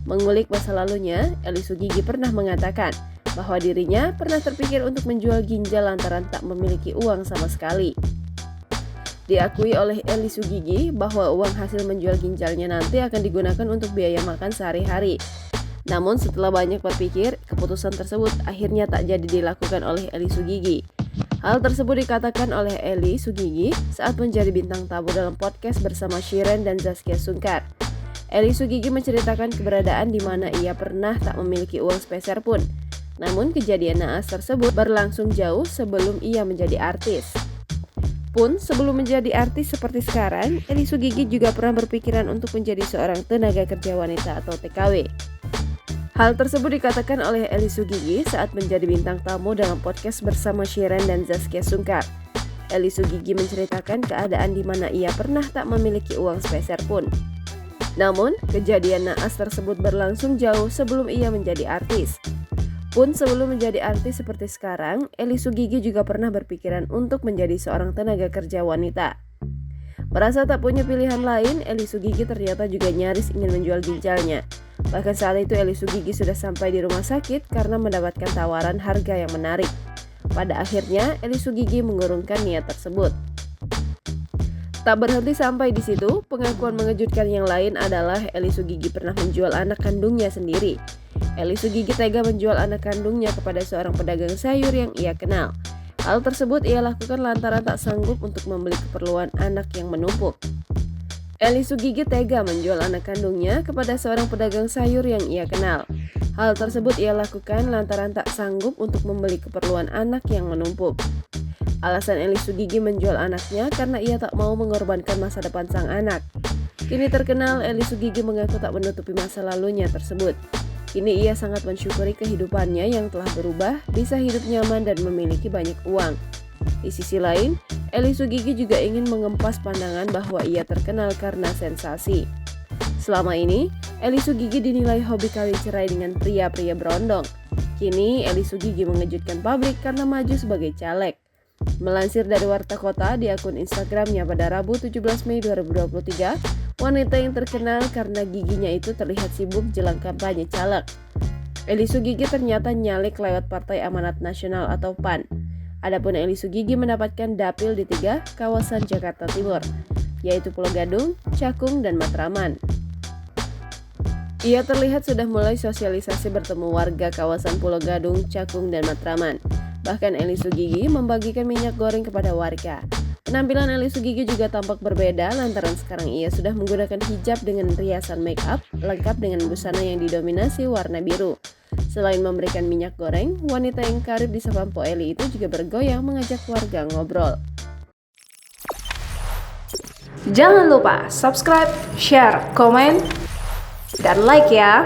Mengulik masa lalunya, Eli Sugigi pernah mengatakan bahwa dirinya pernah terpikir untuk menjual ginjal lantaran tak memiliki uang sama sekali. Diakui oleh Eli Sugigi bahwa uang hasil menjual ginjalnya nanti akan digunakan untuk biaya makan sehari-hari. Namun setelah banyak berpikir, keputusan tersebut akhirnya tak jadi dilakukan oleh Eli Sugigi. Hal tersebut dikatakan oleh Eli Sugigi saat menjadi bintang tamu dalam podcast bersama Shireen dan Zaskia Sungkar. Eli Sugigi menceritakan keberadaan di mana ia pernah tak memiliki uang sepeser pun. Namun kejadian naas tersebut berlangsung jauh sebelum ia menjadi artis. Pun sebelum menjadi artis seperti sekarang, Eli Sugigi juga pernah berpikiran untuk menjadi seorang tenaga kerja wanita atau TKW. Hal tersebut dikatakan oleh Eli Sugigi saat menjadi bintang tamu dalam podcast bersama Shireen dan Zaskia Sungkar. Eli Sugigi menceritakan keadaan di mana ia pernah tak memiliki uang sepeser pun. Namun, kejadian naas tersebut berlangsung jauh sebelum ia menjadi artis. Pun sebelum menjadi artis seperti sekarang, Eli Sugigi juga pernah berpikiran untuk menjadi seorang tenaga kerja wanita. Merasa tak punya pilihan lain, Eli Sugigi ternyata juga nyaris ingin menjual ginjalnya. Bahkan saat itu Eli Sugigi sudah sampai di rumah sakit karena mendapatkan tawaran harga yang menarik. Pada akhirnya, Eli Sugigi mengurungkan niat tersebut. Tak berhenti sampai di situ, pengakuan mengejutkan yang lain adalah Eli Sugigi pernah menjual anak kandungnya sendiri. Eli Sugigi tega menjual anak kandungnya kepada seorang pedagang sayur yang ia kenal. Hal tersebut ia lakukan lantaran tak sanggup untuk membeli keperluan anak yang menumpuk. Eli Sugigi tega menjual anak kandungnya kepada seorang pedagang sayur yang ia kenal. Hal tersebut ia lakukan lantaran tak sanggup untuk membeli keperluan anak yang menumpuk. Alasan Eli Sugigi menjual anaknya karena ia tak mau mengorbankan masa depan sang anak. Kini terkenal, Eli Sugigi mengaku tak menutupi masa lalunya tersebut. Kini ia sangat mensyukuri kehidupannya yang telah berubah, bisa hidup nyaman dan memiliki banyak uang. Di sisi lain, Eli Sugigi juga ingin mengempas pandangan bahwa ia terkenal karena sensasi. Selama ini, Eli Sugigi dinilai hobi kawin cerai dengan pria-pria berondong. Kini, Eli Sugigi mengejutkan publik karena maju sebagai caleg. Melansir dari Warta Kota di akun Instagramnya pada Rabu 17 Mei 2023, wanita yang terkenal karena giginya itu terlihat sibuk jelang kampanye caleg. Eli Sugigi ternyata nyalek lewat Partai Amanat Nasional atau PAN. Adapun Eli Sugigi mendapatkan dapil di 3 kawasan Jakarta Timur, yaitu Pulau Gadung, Cakung, dan Matraman. Ia terlihat sudah mulai sosialisasi bertemu warga kawasan Pulau Gadung, Cakung, dan Matraman. Bahkan Eli Sugigi membagikan minyak goreng kepada warga. Penampilan Eli Sugigi juga tampak berbeda lantaran sekarang ia sudah menggunakan hijab dengan riasan make up lengkap dengan busana yang didominasi warna biru. Selain memberikan minyak goreng, wanita yang karib di sapa Po Eli itu juga bergoyang mengajak warga ngobrol. Jangan lupa subscribe, share, komen, dan like ya!